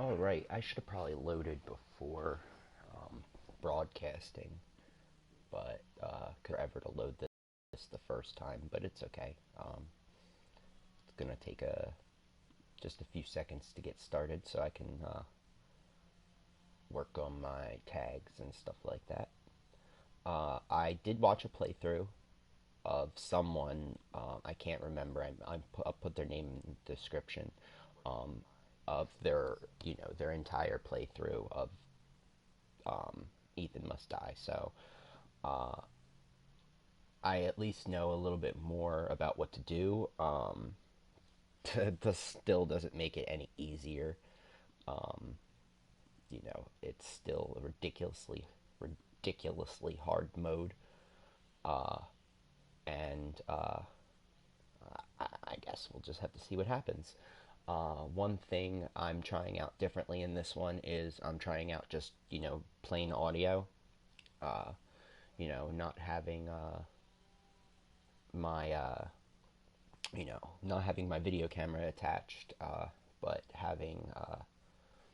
Oh, right. I should have probably loaded before broadcasting, but forever to load this the first time, but it's okay. It's gonna take just a few seconds to get started, so I can work on my tags and stuff like that. I did watch a playthrough of someone. I can't remember. I'll put their name in the description. Um, of their their entire playthrough of Ethan Must Die. So uh, I at least know a little bit more about what to do. This still doesn't make it any easier. Um, it's still a ridiculously hard mode. Uh, and I guess we'll just have to see what happens. One thing I'm trying out differently in this one is I'm trying out just, plain audio. Uh, not having my, not having my video camera attached, but having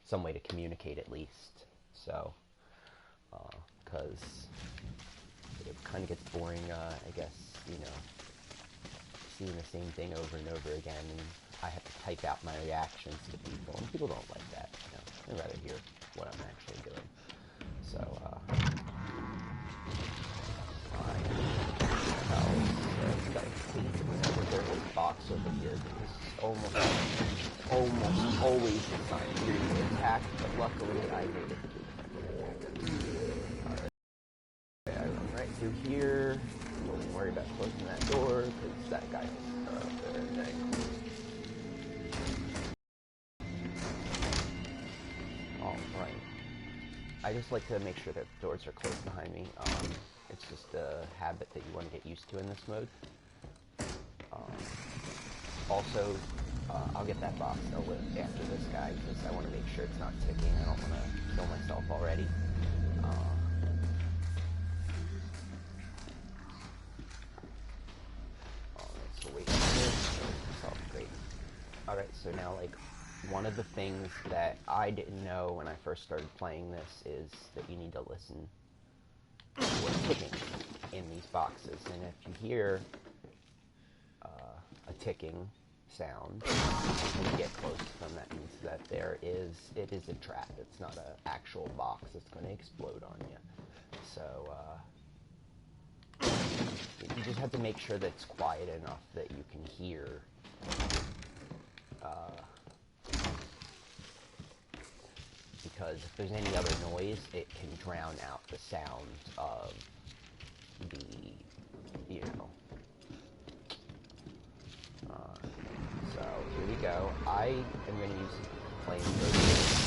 some way to communicate at least. So, because it kind of gets boring, I guess, seeing the same thing over and over again, and I have to type out my reactions to people, and people don't like that. They'd rather hear what I'm actually doing. So, I've got a case of a box over here because almost always designed here to attack, but luckily I made it through. I run right through here. Don't worry about closing that door because that guy is up there next. Alright. I just like to make sure that the doors are closed behind me. It's just a habit that you want to get used to in this mode. Also, I'll get that box dealt with after this guy because I want to make sure it's not ticking. I don't want to kill myself already. So wait, great. Alright, so now one of the things that I didn't know when I first started playing this is that you need to listen to what's ticking in these boxes. And if you hear a ticking sound when you get close to them, that means that it is a trap. It's not an actual box that's going to explode on you. So you just have to make sure that it's quiet enough that you can hear because if there's any other noise, it can drown out the sound of the, so here we go. I am going to use flamethrowers.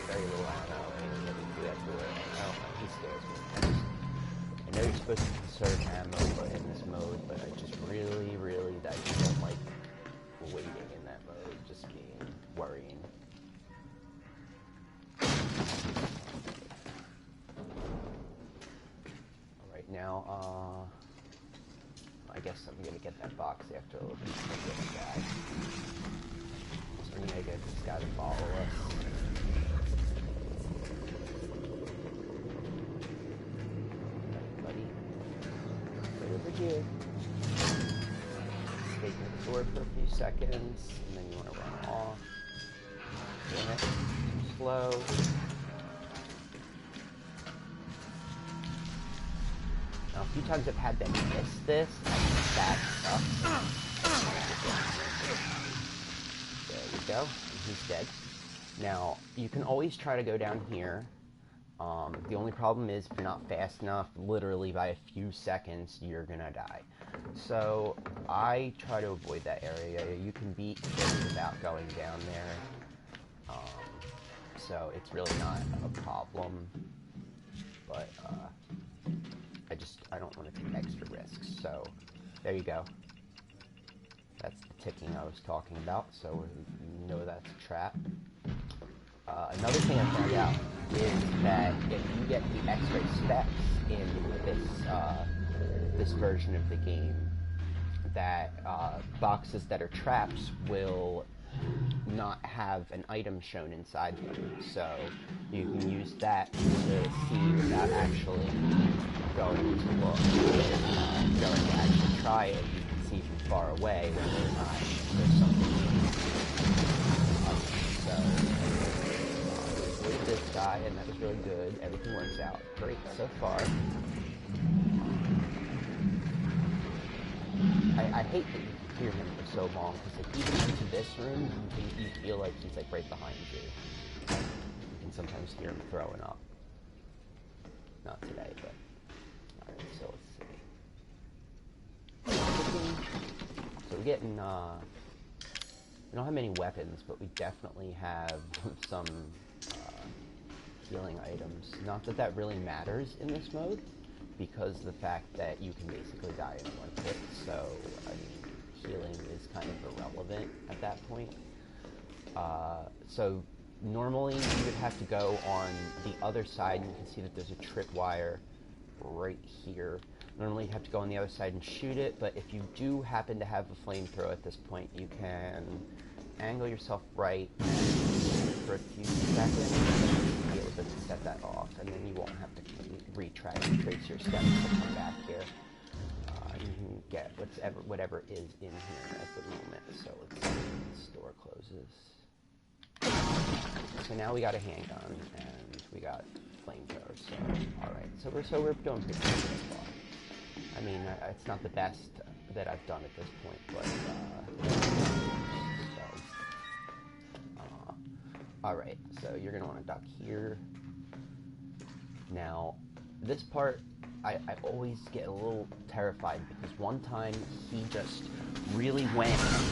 Very little ammo, and let me do everywhere. Oh, he scares me. I know you're supposed to conserve ammo in this mode, but I just really, I just don't like waiting in that mode, just being worrying. Alright, now, I guess I'm gonna get that box after a little bit of this guy. So we're gonna get this guy to follow us. Over here. Stay near the door for a few seconds, and then you want to run off. Doing it too slow. Now, a few times I've had them miss this. That's bad stuff. There we go. He's dead. Now, you can always try to go down here. The only problem is if you're not fast enough, literally by a few seconds, you're gonna die. So I try to avoid that area. You can beat this without going down there. So it's really not a problem. But I don't want to take extra risks. So there you go. That's the ticking I was talking about. So you know that's a trap. Another thing I found out is that if you get the X-ray specs in this version of the game, that boxes that are traps will not have an item shown inside them. So you can use that to see without actually going to look. Going to actually try it, you can see from far away whether or not there's something. So with this guy, and that was really good. Everything works out great so far. I hate that you can hear him for so long, because like, even into this room, you feel like he's like right behind you. You can sometimes hear him throwing up. Not today, but alright, so let's see. So we're getting, we don't have many weapons, but we definitely have some healing items. Not that that really matters in this mode, because the fact that you can basically die in one hit, so, I mean, healing is kind of irrelevant at that point. So, normally you would have to go on the other side, and you can see that there's a tripwire right here. Normally you have to go on the other side and shoot it, but if you do happen to have a flamethrower at this point, you can angle yourself right for a few seconds, and be able to set that off, and then you won't have to retrace your steps to come back here. You can get whatever is in here at the moment. So let's see, this door closes. So now we got a handgun and we got flamethrowers. So all right, so we're doing pretty good so far. I mean, it's not the best that I've done at this point, but all right. So you're gonna want to duck here. Now, this part, I always get a little terrified, because one time he just really went and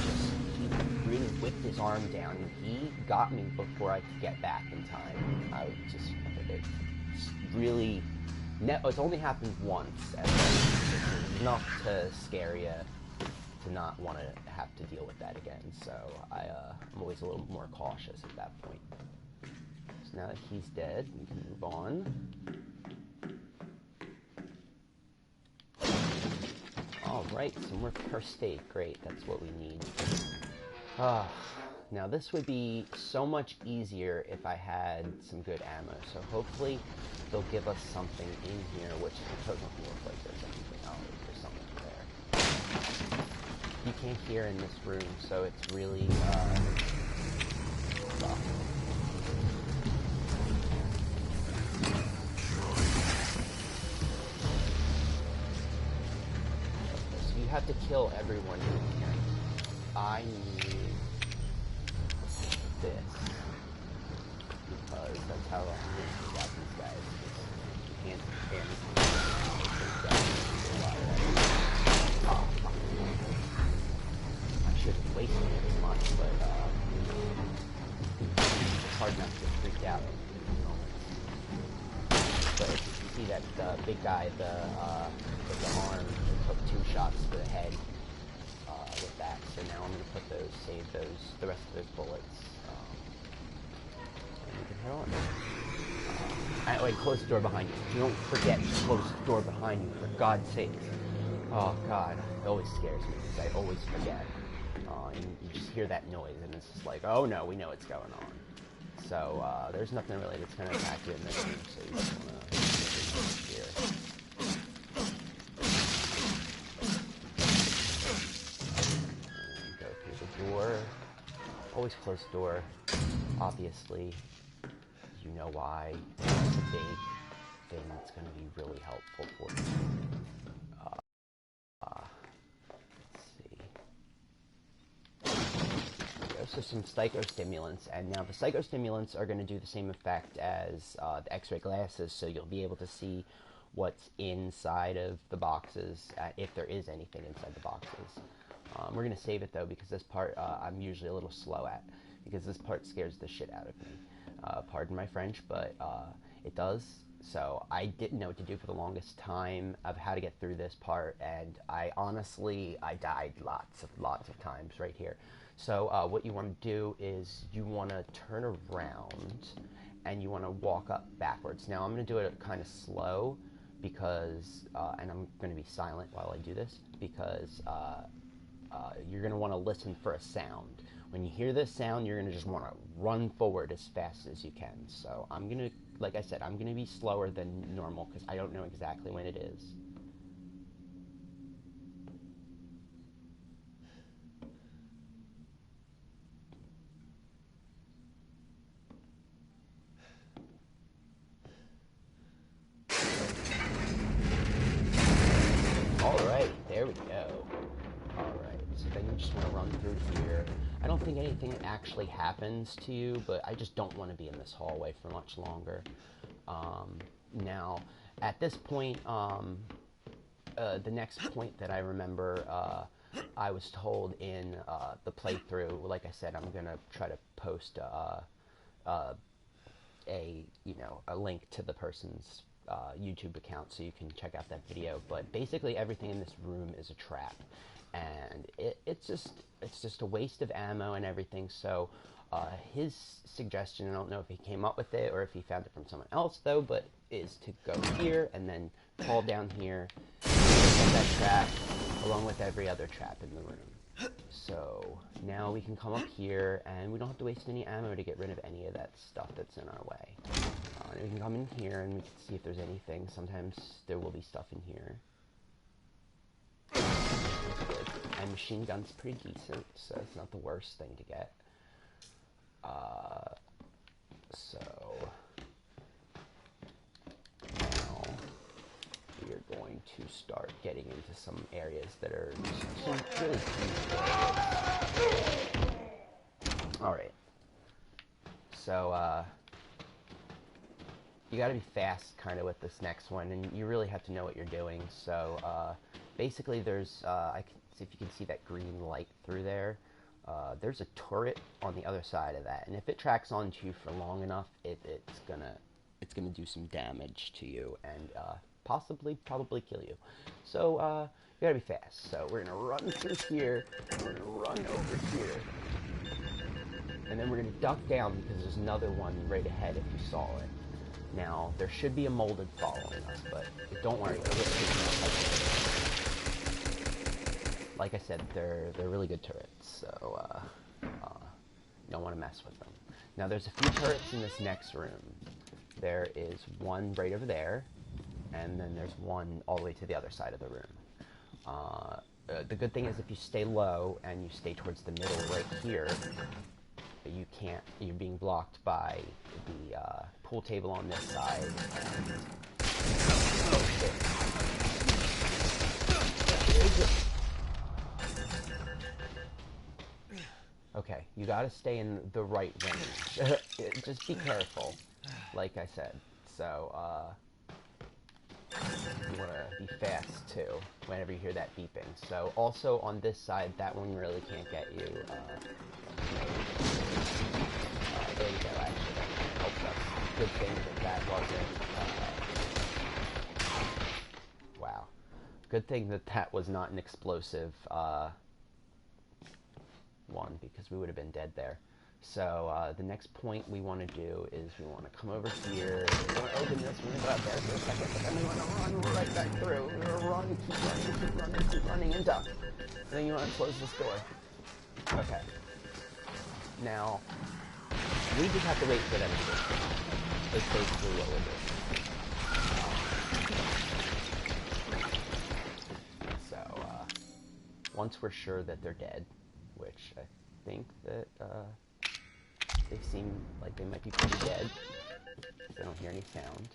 he really whipped his arm down, and he got me before I could get back in time. I was just, it's really, it's only happened once, and it's enough to scare you to not want to have to deal with that again, so I'm always a little more cautious at that point. So now that he's dead, we can move on. Alright, some more first aid. Great, that's what we need. Now this would be so much easier if I had some good ammo, so hopefully they'll give us something in here, which doesn't look like there's anything. Oh, there's something there. You can't hear in this room, so it's really, tough. You have to kill everyone in here. I need this, because that's how I'm going to got these guys. You can't stand this. I shouldn't waste it as much, but it's hard not to get freaked out. But if you can see that big guy, with the arm, took 2 shots to the head with that. So now I'm going to save the rest of those bullets. And we can head on. Wait, close the door behind you. Don't forget to close the door behind you, for God's sake. Oh God, it always scares me, because I always forget. And you just hear that noise, and it's just like, oh no, we know what's going on. So there's nothing really that's going to attack you in this room, so you just want to here. And go through the door. Always close the door, obviously. You know why. It's a big thing that's going to be really helpful for you. So some psychostimulants, and now the psychostimulants are going to do the same effect as the x-ray glasses, so you'll be able to see what's inside of the boxes, if there is anything inside the boxes. We're going to save it though, because this part I'm usually a little slow at, because this part scares the shit out of me. Pardon my French, but it does. So I didn't know what to do for the longest time of how to get through this part, and I died lots of times right here. So what you want to do is you want to turn around and you want to walk up backwards. Now I'm going to do it kind of slow, because, and I'm going to be silent while I do this, because you're going to want to listen for a sound. When you hear this sound, you're going to just want to run forward as fast as you can. So I'm going to, like I said, I'm going to be slower than normal because I don't know exactly when it is. Alright, there we go. Alright, so then you just want to run through here. I don't think anything actually happens to you, but I just don't want to be in this hallway for much longer. Now, at this point, the next point that I remember, I was told in the playthrough, like I said, I'm going to try to post a link to the person's YouTube account so you can check out that video. But basically everything in this room is a trap, and it's just a waste of ammo and everything. So his suggestion, I don't know if he came up with it or if he found it from someone else though, but is to go here and then fall down here, get that trap along with every other trap in the room. So now we can come up here and we don't have to waste any ammo to get rid of any of that stuff that's in our way. We can come in here and we can see if there's anything. Sometimes there will be stuff in here. That's good. And machine gun's pretty decent, so it's not the worst thing to get. So now we are going to start getting into some areas that are some really huge areas. Alright. So, you gotta be fast kind of with this next one, and you really have to know what you're doing. So, basically there's, if you can see that green light through there, there's a turret on the other side of that, and if it tracks onto you for long enough, it's gonna do some damage to you, and probably kill you. So you gotta be fast. So we're gonna run through here, we're gonna run over here, and then we're gonna duck down because there's another one right ahead if you saw it. Now there should be a molded following us, but don't worry. Like I said, they're really good turrets, so you don't want to mess with them. Now there's a few turrets in this next room. There is one right over there, and then there's one all the way to the other side of the room. The good thing is if you stay low and you stay towards the middle right here, you're being blocked by the pool table on this side. Okay, you gotta stay in the right range. Just be careful, like I said. So, you wanna be fast too, whenever you hear that beeping. So, also on this side, that one really can't get you. There you go, actually, that helps us. Good thing that wasn't, wow. Good thing that was not an explosive, one, because we would have been dead there. So the next point we want to do is we want to come over here, we want to open this, we're going to go out there for a second, but then we want to run right back through. We're going to run, keep running, and duck. And then you want to close this door. Okay. Now, we just have to wait for them to get through. That's basically what we're doing. So, once we're sure that they're dead, which I think that they seem like they might be pretty dead. I don't hear any sound.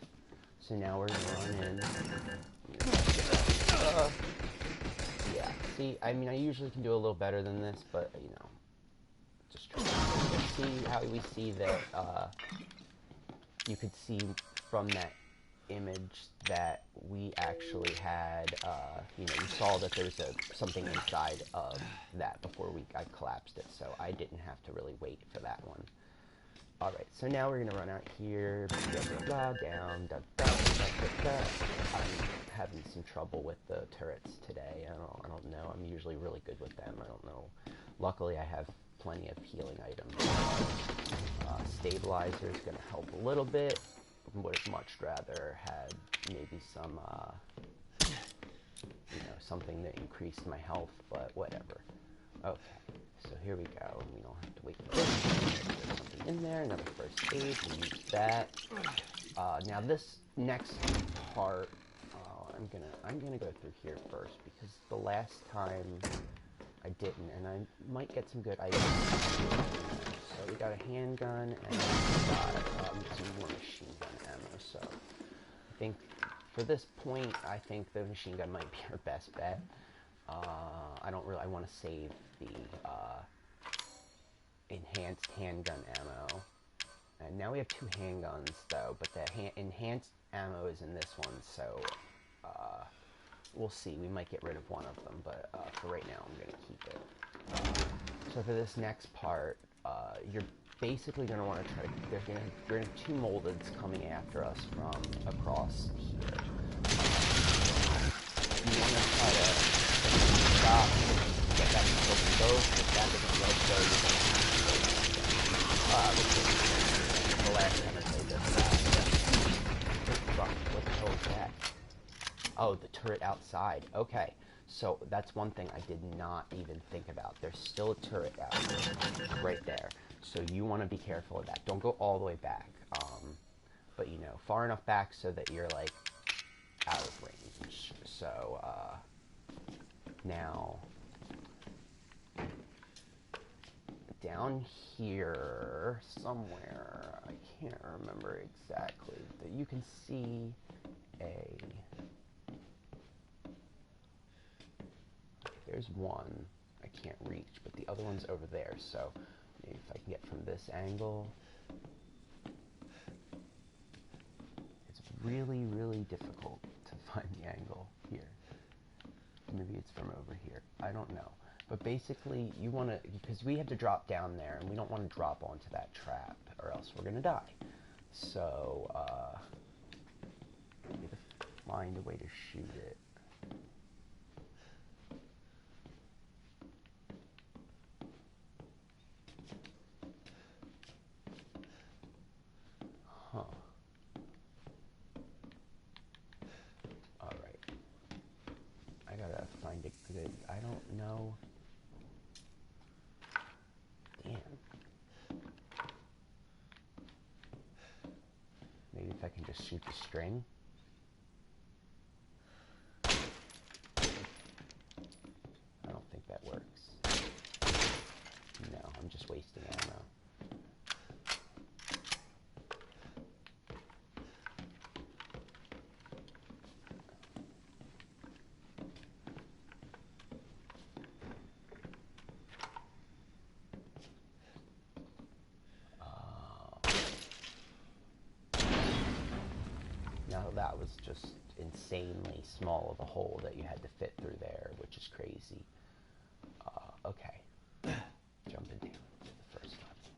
So now we're going to run in. Yeah, see, I mean, I usually can do a little better than this, but, you know, just try to see how we see that, you could see from that image that we actually had, you saw that there was something inside of that before I collapsed it, so I didn't have to really wait for that one. Alright, so now we're going to run out here, blah, blah, blah, down, da, da, da, da, da. I'm having some trouble with the turrets today. I don't know. I'm usually really good with them. I don't know. Luckily, I have plenty of healing items. Stabilizer is going to help a little bit. Would have much rather had maybe some, something that increased my health, but whatever. Okay, so here we go. We don't have to wait for this. There's something in there, another first aid. We use that. Now this next part, I'm gonna go through here first because the last time I didn't, and I might get some good items. So we got a handgun and we got some more machine gun ammo. So I think for this point, I think the machine gun might be our best bet. I want to save the enhanced handgun ammo. And now we have 2 handguns though, but the enhanced ammo is in this one, so we'll see. We might get rid of one of them, but for right now, I'm going to keep it. So for this next part, you're basically going to want to try to... There's going to be 2 moldeds coming after us from across here. You want to try to stop, get that to open both. If that doesn't work, though, you're going to have to go. The last time I played this, what the hell is that? Oh, the turret outside. Okay, so that's one thing I did not even think about. There's still a turret out there, right there. So you want to be careful of that. Don't go all the way back, but you know, far enough back so that you're like out of range. So now down here somewhere, I can't remember exactly, but you can see there's one I can't reach, but the other one's over there, so maybe if I can get from this angle. It's really, really difficult to find the angle here. Maybe it's from over here. I don't know. But basically, you want to, because we have to drop down there, and we don't want to drop onto that trap, or else we're going to die. So, maybe find a way to shoot it. Huh. Alright. I gotta find a good, I don't know. Damn. Maybe if I can just shoot the string. I don't think that works. No, I'm just wasting ammo. Now that was just insanely small of a hole that you had to fit through there, which is crazy. Okay. Jumping down to the first level.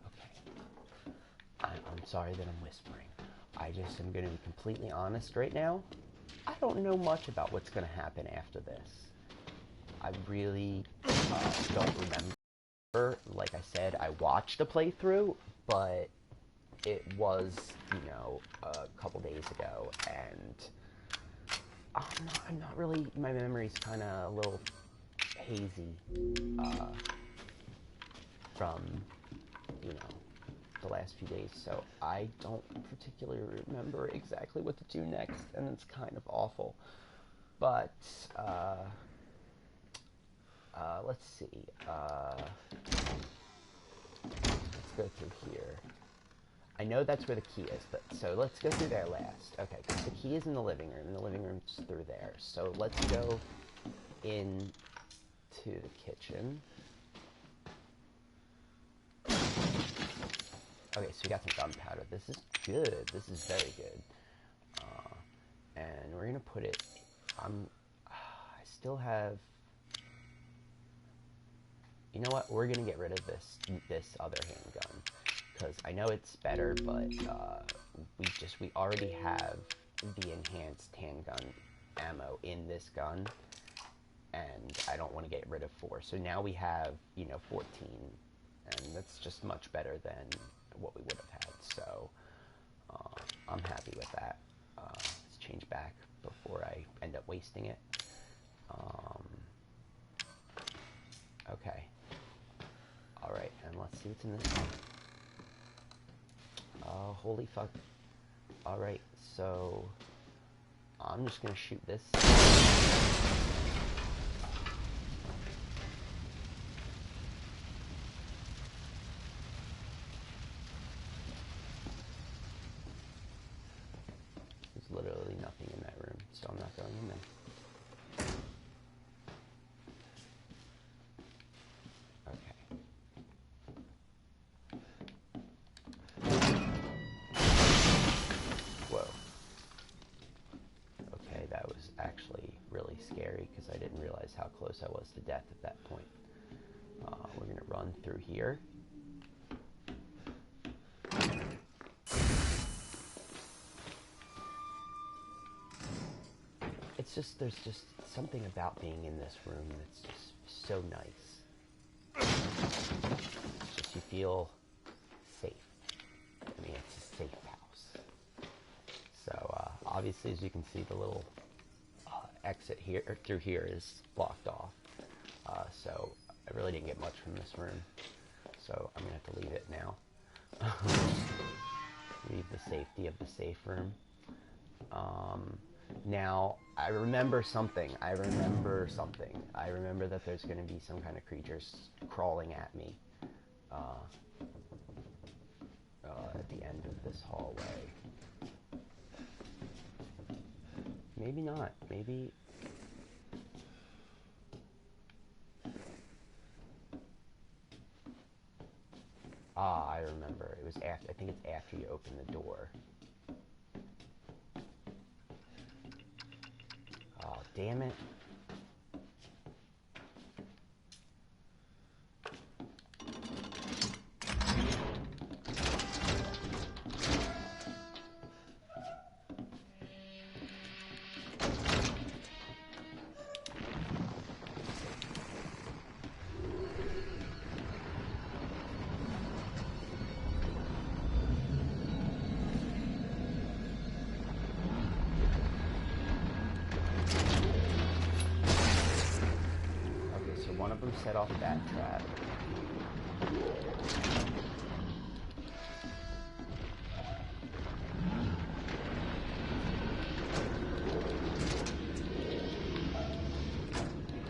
Okay. I'm sorry that I'm whispering. I just am going to be completely honest right now. I don't know much about what's going to happen after this. I really don't remember. Like I said, I watched a playthrough, but it was, you know, a couple days ago, and I'm not really, my memory's kind of a little hazy from, you know, the last few days, so I don't particularly remember exactly what to do next, and it's kind of awful. But, let's see, let's go through here. I know that's where the key is, but so let's go through there last. Okay, because the key is in the living room, and the living room's through there. So let's go in to the kitchen. Okay, so we got some gunpowder. This is good. This is very good. And we're gonna put it. I still have. You know what? We're gonna get rid of this other handgun. Because I know it's better, but we already have the enhanced handgun ammo in this gun, and I don't want to get rid of 4. So now we have, you know, 14, and that's just much better than what we would have had. So I'm happy with that. Let's change back before I end up wasting it. Okay. Alright, and let's see what's in this one. Oh, holy fuck. Alright, so I'm just gonna shoot this. There's literally nothing in that room, so I'm not going in there. Actually really scary because I didn't realize how close I was to death at that point. We're gonna run through here. It's just, there's just something about being in this room that's just so nice. It's just, you feel safe. I mean, it's a safe house. So, obviously, as you can see, the little exit here through here is blocked off, so I really didn't get much from this room, so I'm gonna have to leave it now. Leave the safety of the safe room. Now I remember something. I remember that there's gonna be some kind of creatures crawling at me at the end of this hallway. Maybe not. Maybe... Ah, I remember. It was after... I think it's after you open the door. Oh, damn it. One of them set off that trap.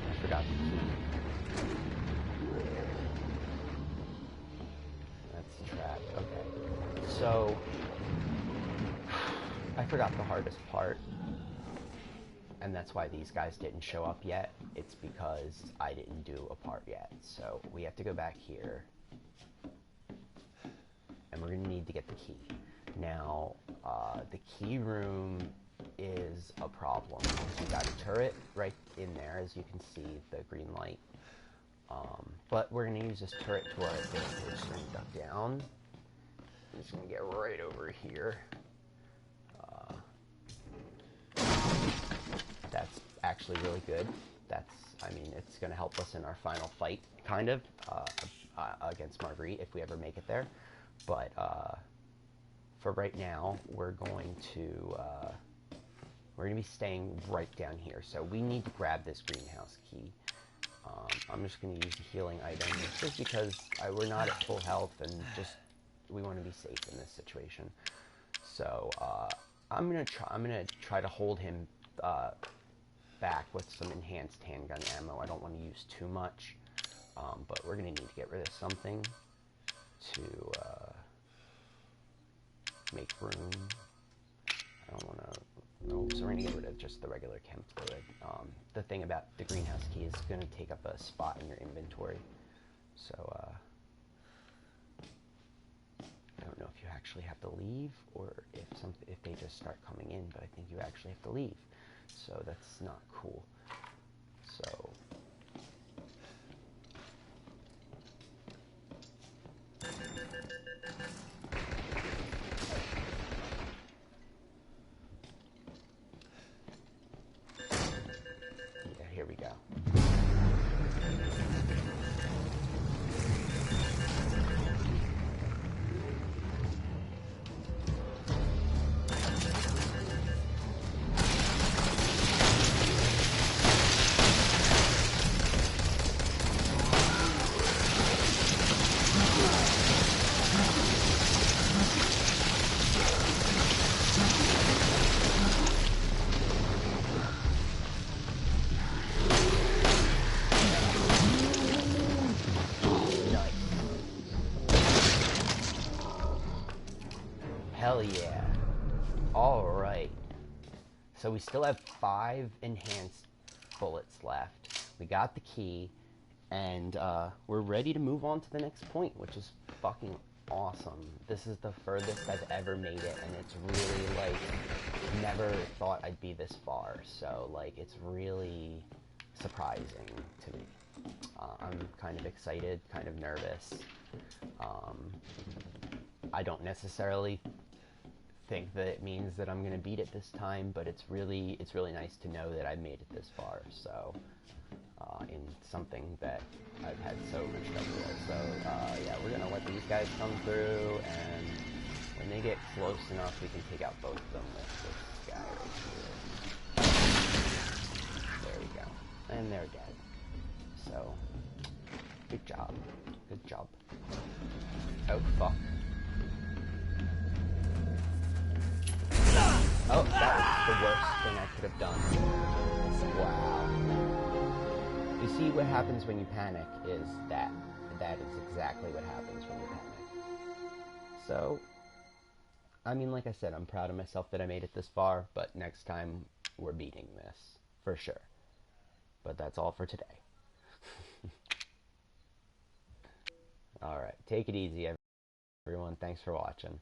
I forgot the key. That's the trap. Okay. So, I forgot the hardest part. And that's why these guys didn't show up yet. It's because I didn't do a part yet. So we have to go back here. And we're going to need to get the key. Now, the key room is a problem. We got a turret right in there, as you can see, the green light. But we're going to use this turret to our advantage. We're just going to duck down. I'm just going to get right over here. That's actually really good. I mean, it's going to help us in our final fight, kind of, against Marguerite, if we ever make it there. But for right now, we're going to be staying right down here. So we need to grab this greenhouse key. I'm just going to use the healing item, just because we're not at full health, and just we want to be safe in this situation. So I'm gonna try to hold him back with some enhanced handgun ammo. I don't want to use too much, but we're going to need to get rid of something to make room. I don't want to... No, so we're going to get rid of just the regular chem fluid. The thing about the greenhouse key is going to take up a spot in your inventory. So, I don't know if you actually have to leave, or if they just start coming in, but I think you actually have to leave. So that's not cool. So yeah, here we go. Hell yeah. Alright. So we still have 5 enhanced bullets left. We got the key, and we're ready to move on to the next point, which is fucking awesome. This is the furthest I've ever made it, and it's really, like, never thought I'd be this far. So, like, it's really surprising to me. I'm kind of excited, kind of nervous. I don't necessarily think that it means that I'm gonna beat it this time, but it's really nice to know that I made it this far. So in something that I've had so much trouble with. So yeah, we're gonna let these guys come through, and when they get close enough, we can take out both of them with this guy right here. There we go, and they're dead. So good job, good job. Oh fuck. Oh, that was the worst thing I could have done. Wow. You see, what happens when you panic is that is exactly what happens when you panic. So, I mean, like I said, I'm proud of myself that I made it this far, but next time we're beating this, for sure. But that's all for today. Alright, take it easy, everyone. Thanks for watching.